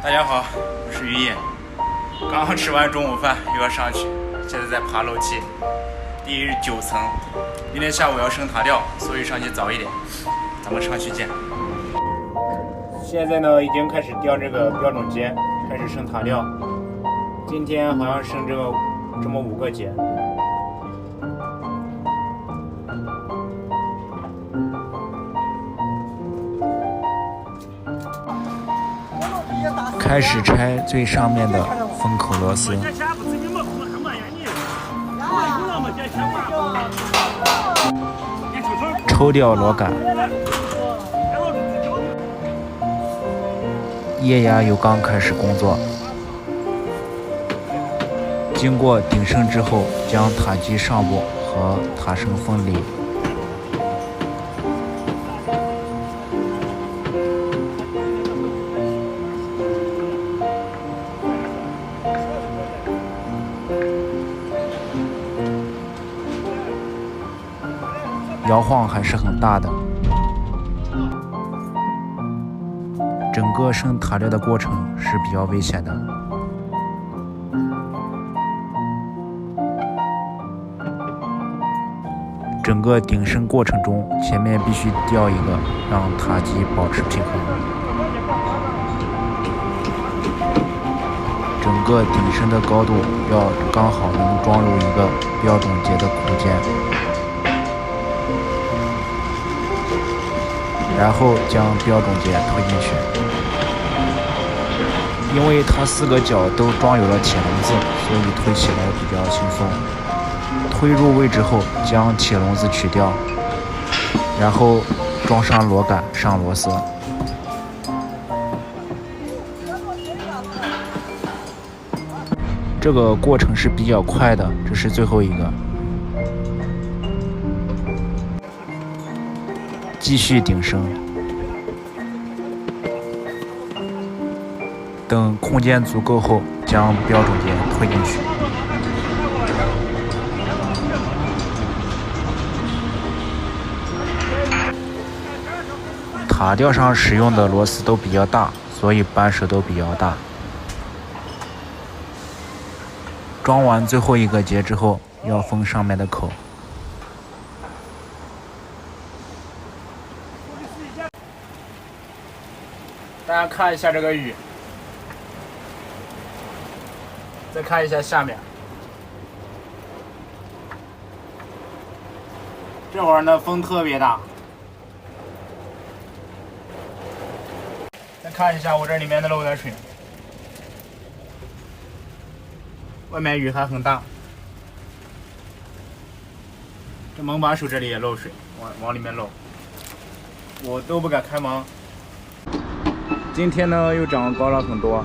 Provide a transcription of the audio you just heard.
大家好，我是于野，刚刚吃完中午饭，又要上去，现在在爬楼梯，第9层。明天下午要升塔吊，所以上去早一点。咱们上去见。现在呢，已经开始吊这个标准节，开始升塔吊。今天好像升这么5个节。开始拆最上面的风口螺丝，抽掉螺杆，液压油缸开始工作。经过顶升之后，将塔基上部和塔身分离。摇晃还是很大的，整个升塔吊的过程是比较危险的。整个顶升过程中，前面必须吊一个，让塔基保持平衡。整个顶升的高度要刚好能装入一个标准节的空间。然后将标准节推进去，因为它4个角都装有了铁笼子，所以推起来比较轻松。推入位置后，将铁笼子取掉，然后装上螺杆，上螺丝。这个过程是比较快的，这是最后一个。继续顶升，等空间足够后，将标准节推进去。塔吊上使用的螺丝都比较大，所以扳手都比较大。装完最后一个节之后，要封上面的口。大家看一下这个雨，再看一下下面，这会儿呢风特别大。再看一下我这里面的漏的水，外面雨还很大。这门把手这里也漏水，往里面漏，我都不敢开门。今天呢又长高了很多，